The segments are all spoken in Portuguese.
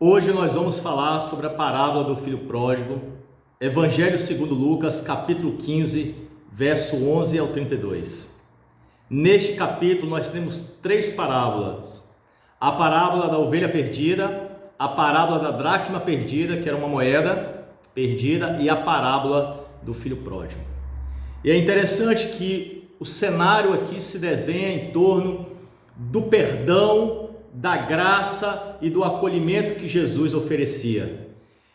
Hoje nós vamos falar sobre a parábola do filho pródigo, Evangelho segundo Lucas, capítulo 15, verso 11 ao 32. Neste capítulo nós temos três parábolas: a parábola da ovelha perdida, a parábola da dracma perdida, que era uma moeda perdida, e a parábola do filho pródigo. E é interessante que o cenário aqui se desenha em torno do perdão, da graça e do acolhimento que Jesus oferecia.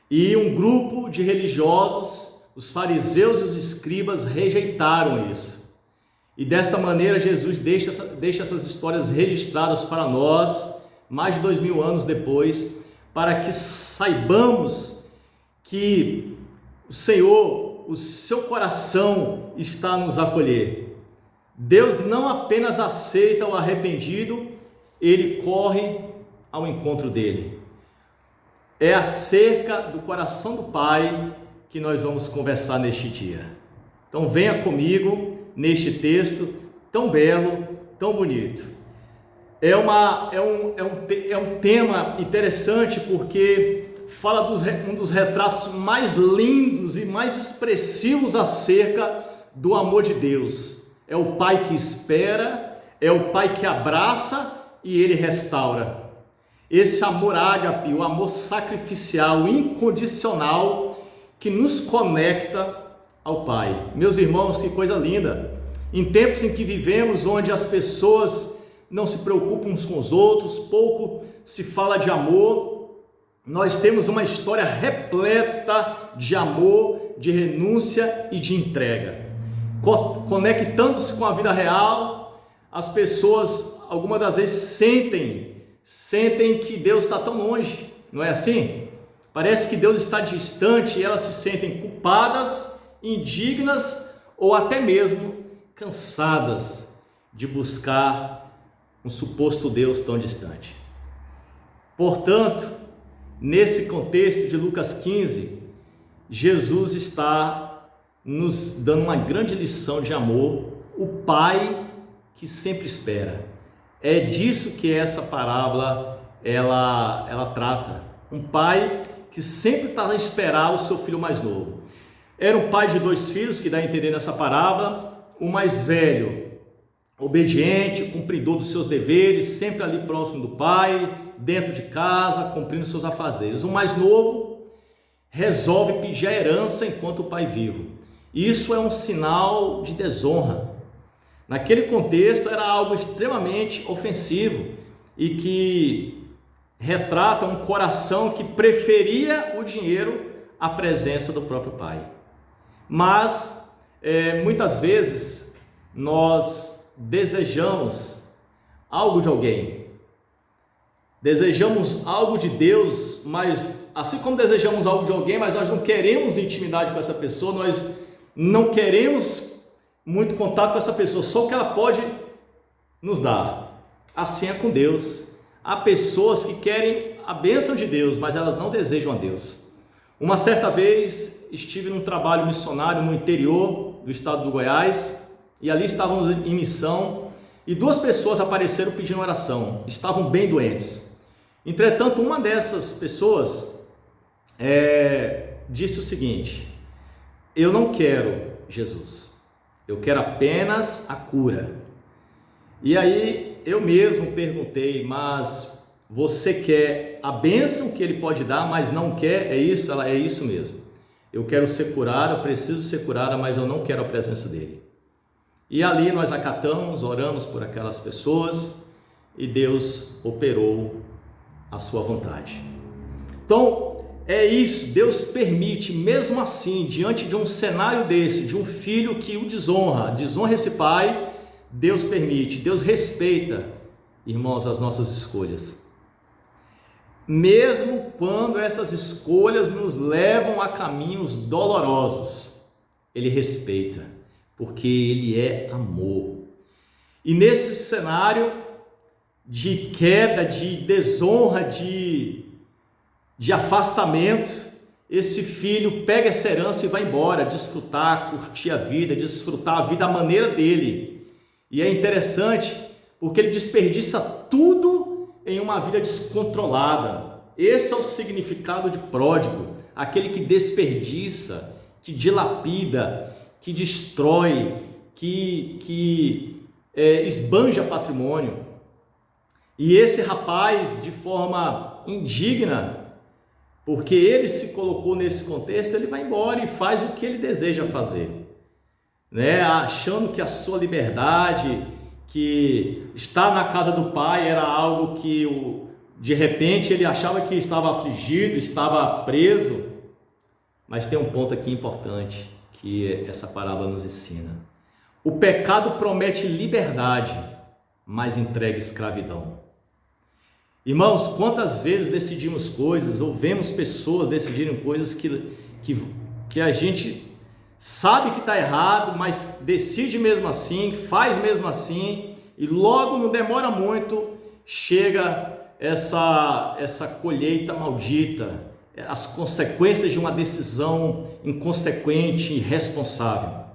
E um grupo de religiosos, os fariseus e os escribas, rejeitaram isso. E desta maneira Jesus deixa essas histórias registradas para nós, mais de 2000 anos depois, para que saibamos que o Senhor, o seu coração está a nos acolher. Deus não apenas aceita o arrependido, Ele corre ao encontro dele. É acerca do coração do Pai que nós vamos conversar neste dia. Então venha comigo neste texto tão belo, tão bonito. É um tema interessante porque fala um dos retratos mais lindos e mais expressivos acerca do amor de Deus. É o Pai que espera, é o Pai que abraça e Ele restaura. Esse amor ágape, o amor sacrificial, incondicional, que nos conecta ao Pai. Meus irmãos, que coisa linda! Em tempos em que vivemos, onde as pessoas não se preocupam uns com os outros, pouco se fala de amor, nós temos uma história repleta de amor, de renúncia e de entrega. Conectando-se com a vida real, as pessoas algumas das vezes sentem que Deus está tão longe, não é assim? Parece que Deus está distante e elas se sentem culpadas, indignas ou até mesmo cansadas de buscar um suposto Deus tão distante. Portanto, nesse contexto de Lucas 15, Jesus está nos dando uma grande lição de amor, o Pai que sempre espera. É disso que essa parábola ela trata. Um pai que sempre está a esperar o seu filho mais novo. Era um pai de 2 filhos, que dá a entender nessa parábola. O mais velho, obediente, cumpridor dos seus deveres, sempre ali próximo do pai, dentro de casa, cumprindo seus afazeres. O mais novo resolve pedir a herança enquanto o pai vivo. Isso é um sinal de desonra. Naquele contexto era algo extremamente ofensivo e que retrata um coração que preferia o dinheiro à presença do próprio pai. Mas muitas vezes nós desejamos algo de alguém, desejamos algo de Deus, mas assim como desejamos algo de alguém, mas nós não queremos intimidade com essa pessoa, nós não queremos muito contato com essa pessoa, só o que ela pode nos dar. Assim é com Deus. Há pessoas que querem a bênção de Deus, mas elas não desejam a Deus. Uma certa vez estive num trabalho missionário no interior do estado do Goiás, e ali estávamos em missão, e 2 pessoas apareceram pedindo oração, estavam bem doentes. Entretanto, uma dessas pessoas disse o seguinte: eu não quero Jesus, eu quero apenas a cura. E aí eu mesmo perguntei: mas você quer a bênção que ele pode dar, mas não quer? É isso? Ela: é isso mesmo. Eu quero ser curada, eu preciso ser curada, mas eu não quero a presença dele. E ali nós acatamos, oramos por aquelas pessoas e Deus operou a sua vontade. Então, é isso, Deus permite, mesmo assim, diante de um cenário desse, de um filho que o desonra esse pai, Deus permite, Deus respeita, irmãos, as nossas escolhas. Mesmo quando essas escolhas nos levam a caminhos dolorosos, Ele respeita, porque Ele é amor. E nesse cenário de queda, de desonra, de afastamento, esse filho pega essa herança e vai embora, desfrutar, curtir a vida, desfrutar a vida à maneira dele. E é interessante porque ele desperdiça tudo em uma vida descontrolada, Esse é o significado de pródigo, aquele que desperdiça, que dilapida, que destrói, que esbanja patrimônio. E esse rapaz, de forma indigna, porque ele se colocou nesse contexto, ele vai embora e faz o que ele deseja fazer, né? Achando que a sua liberdade, que estar na casa do pai era algo que de repente ele achava que estava afligido, estava preso. Mas tem um ponto aqui importante que essa parábola nos ensina: o pecado promete liberdade, mas entrega escravidão. Irmãos, quantas vezes decidimos coisas, ou vemos pessoas decidirem coisas que a gente sabe que está errado, mas decide mesmo assim, faz mesmo assim, e logo não demora muito, chega essa colheita maldita, as consequências de uma decisão inconsequente e irresponsável.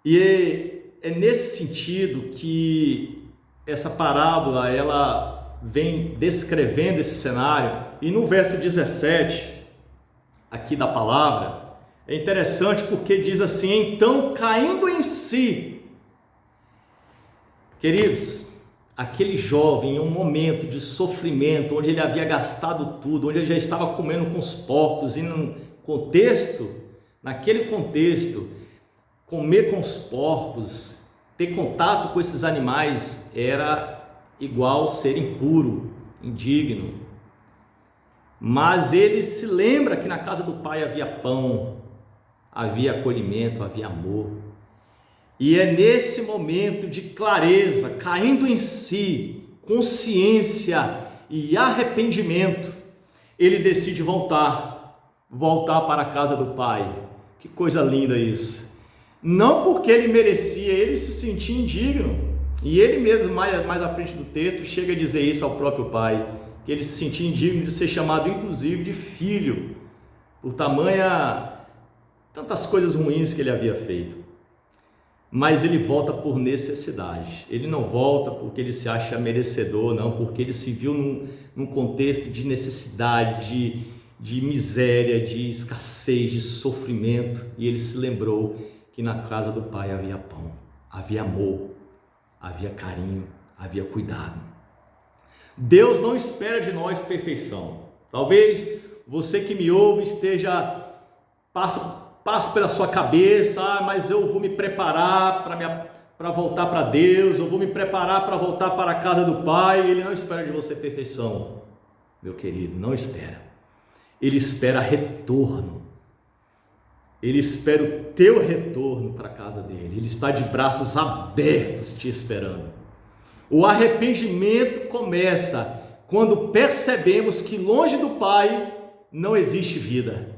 E é nesse sentido que essa parábola ela vem descrevendo esse cenário. E no verso 17 aqui da palavra é interessante porque diz assim: então, caindo em si. Queridos, aquele jovem, em um momento de sofrimento, onde ele havia gastado tudo, onde ele já estava comendo com os porcos, e naquele contexto, comer com os porcos, ter contato com esses animais era igual ser impuro, indigno. Mas ele se lembra que na casa do pai havia pão, havia acolhimento, havia amor. E é nesse momento de clareza, caindo em si, consciência e arrependimento, ele decide voltar para a casa do pai. Que coisa linda isso! Não porque ele merecia, ele se sentia indigno. E ele mesmo, mais à frente do texto, chega a dizer isso ao próprio pai, que ele se sentia indigno de ser chamado inclusive de filho, por tantas coisas ruins que ele havia feito. Mas ele volta por necessidade. Ele não volta porque ele se acha merecedor, não, porque ele se viu num contexto de necessidade, de miséria, de escassez, de sofrimento, e ele se lembrou que na casa do pai havia pão, havia amor, havia carinho, havia cuidado. Deus não espera de nós perfeição. Talvez você que me ouve passe pela sua cabeça: mas eu vou me preparar para voltar para Deus, eu vou me preparar para voltar para a casa do Pai. Ele não espera de você perfeição, meu querido, não espera. Ele espera retorno. Ele espera o teu retorno para a casa dele. Ele está de braços abertos te esperando. O arrependimento começa quando percebemos que longe do Pai não existe vida.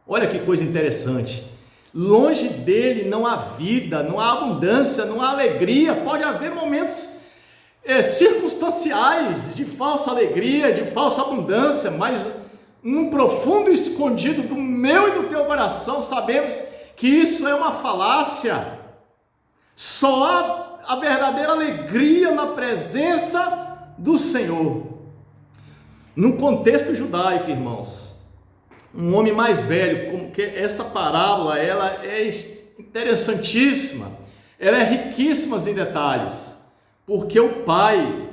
Olha que coisa interessante. Longe dele não há vida, não há abundância, não há alegria. Pode haver momentos circunstanciais de falsa alegria, de falsa abundância, mas num profundo escondido do meu e do teu coração, sabemos que isso é uma falácia. Só há a verdadeira alegria na presença do Senhor. No contexto judaico, irmãos, um homem mais velho, como que essa parábola, ela é interessantíssima, ela é riquíssima em detalhes, porque o pai,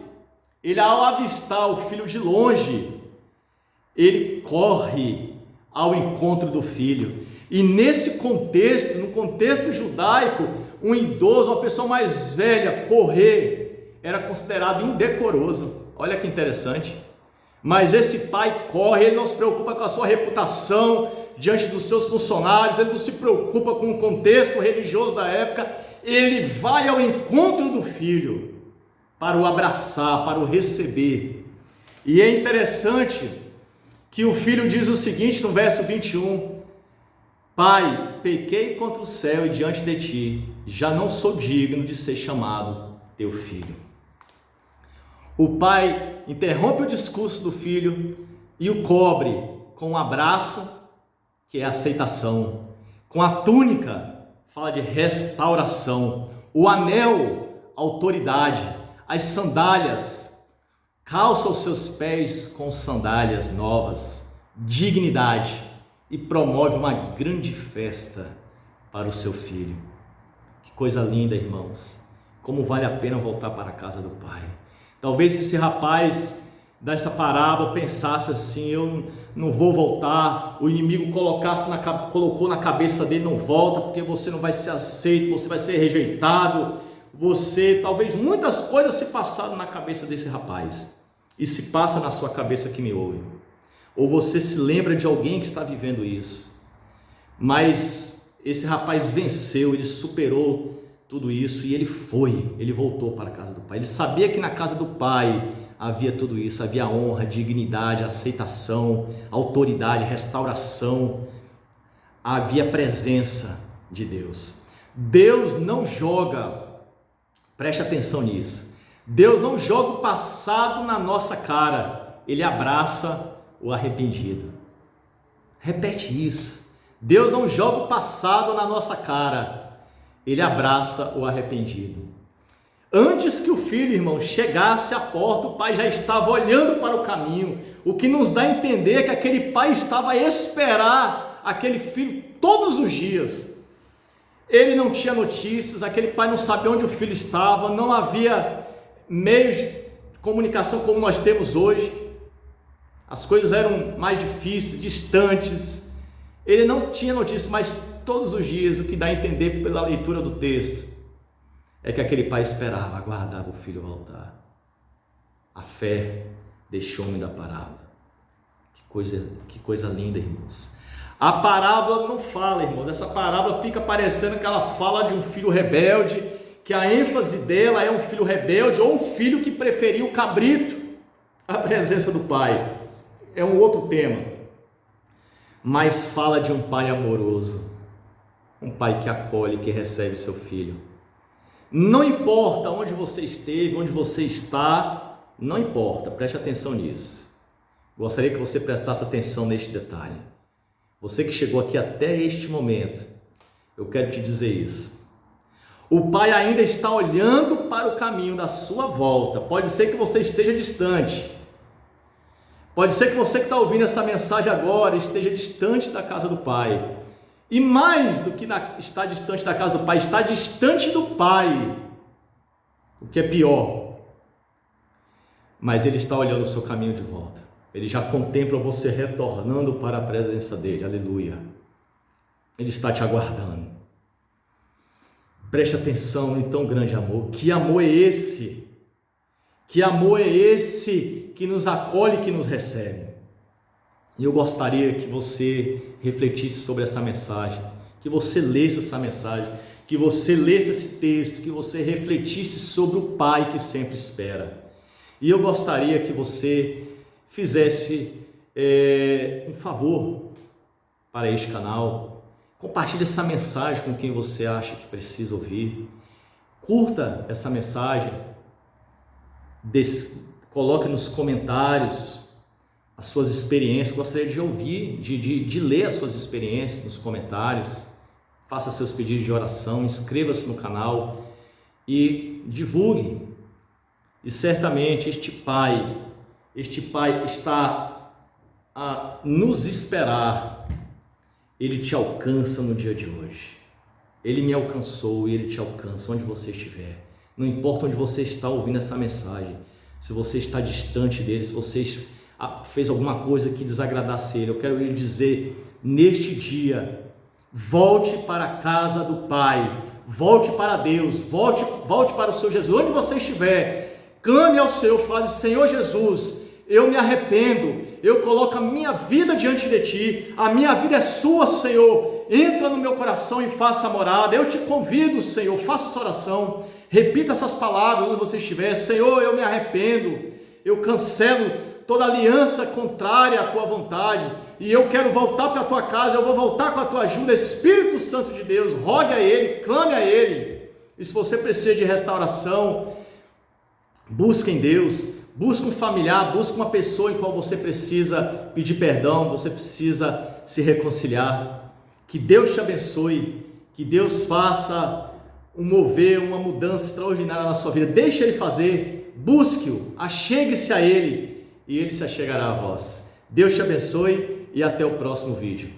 ele ao avistar o filho de longe, ele corre ao encontro do filho. E nesse contexto, no contexto judaico, um idoso, uma pessoa mais velha, correr era considerado indecoroso. Olha que interessante. Mas esse pai corre, ele não se preocupa com a sua reputação diante dos seus funcionários, ele não se preocupa com o contexto religioso da época, ele vai ao encontro do filho para o abraçar, para o receber. E é interessante que o filho diz o seguinte no verso 21: Pai, pequei contra o céu e diante de ti, já não sou digno de ser chamado teu filho. O pai interrompe o discurso do filho e o cobre com um abraço, que é aceitação, com a túnica, fala de restauração, o anel, autoridade, as sandálias, calça os seus pés com sandálias novas, dignidade, e promove uma grande festa para o seu filho. Que coisa linda, irmãos! Como vale a pena voltar para a casa do Pai. Talvez esse rapaz dessa parábola pensasse assim: eu não vou voltar. O inimigo colocou na cabeça dele: não volta, porque você não vai ser aceito, você vai ser rejeitado. Talvez muitas coisas se passaram na cabeça desse rapaz, e se passa na sua cabeça que me ouve, ou você se lembra de alguém que está vivendo isso. Mas esse rapaz venceu, ele superou tudo isso e ele voltou para a casa do Pai. Ele sabia que na casa do Pai havia tudo isso, havia honra, dignidade, aceitação, autoridade, restauração, havia presença de Deus. Deus não joga, preste atenção nisso, Deus não joga o passado na nossa cara, Ele abraça o arrependido. Repete isso. Deus não joga o passado na nossa cara, Ele abraça o arrependido. Antes que o filho, irmão, chegasse à porta, o pai já estava olhando para o caminho, o que nos dá a entender que aquele pai estava a esperar aquele filho todos os dias. Ele não tinha notícias, aquele pai não sabia onde o filho estava, não havia meios de comunicação como nós temos hoje, as coisas eram mais difíceis, distantes, ele não tinha notícias, mas todos os dias, o que dá a entender pela leitura do texto, é que aquele pai esperava, aguardava o filho voltar. A fé deixou-me da parábola. Que coisa linda, irmãos. A parábola não fala, irmãos, essa parábola fica parecendo que ela fala de um filho rebelde, que a ênfase dela é um filho rebelde ou um filho que preferiu o cabrito à presença do pai. É um outro tema. Mas fala de um pai amoroso, um pai que acolhe, que recebe seu filho. Não importa onde você esteve, onde você está, não importa, preste atenção nisso. Gostaria que você prestasse atenção neste detalhe. Você que chegou aqui até este momento, eu quero te dizer isso. O Pai ainda está olhando para o caminho da sua volta. Pode ser que você esteja distante. Pode ser que você que está ouvindo essa mensagem agora esteja distante da casa do Pai. E mais do que estar distante da casa do Pai, está distante do Pai, o que é pior. Mas Ele está olhando o seu caminho de volta. Ele já contempla você retornando para a presença dEle, aleluia. Ele está te aguardando. Preste atenção em tão grande amor. Que amor é esse? Que amor é esse que nos acolhe, que nos recebe? E eu gostaria que você refletisse sobre essa mensagem, que você lesse essa mensagem, que você lesse esse texto, que você refletisse sobre o Pai que sempre espera. E eu gostaria que você fizesse um favor para este canal, compartilhe essa mensagem com quem você acha que precisa ouvir, curta essa mensagem, coloque nos comentários as suas experiências. Gostaria de ouvir, de ler as suas experiências nos comentários. Faça seus pedidos de oração, inscreva-se no canal e divulgue. E certamente este Pai está a nos esperar. Ele te alcança no dia de hoje. Ele me alcançou e Ele te alcança onde você estiver. Não importa onde você está ouvindo essa mensagem, se você está distante dele, se você fez alguma coisa que desagradasse Ele, eu quero lhe dizer, neste dia, volte para a casa do Pai, volte para Deus, volte para o seu Jesus, onde você estiver, clame ao Senhor, fale: Senhor Jesus, eu me arrependo, eu coloco a minha vida diante de Ti, a minha vida é Sua, Senhor, entra no meu coração e faça morada. Eu te convido, Senhor, faça essa oração, repita essas palavras onde você estiver: Senhor, eu me arrependo, eu cancelo toda aliança contrária à Tua vontade, e eu quero voltar para a Tua casa, eu vou voltar com a Tua ajuda. Espírito Santo de Deus, rogue a Ele, clame a Ele. E se você precisa de restauração, busque em Deus, busque um familiar, busque uma pessoa em qual você precisa pedir perdão, você precisa se reconciliar. Que Deus te abençoe, que Deus faça um mover, uma mudança extraordinária na sua vida. Deixa Ele fazer, busque-o, achegue-se a ele e ele se achegará a vós. Deus te abençoe e até o próximo vídeo.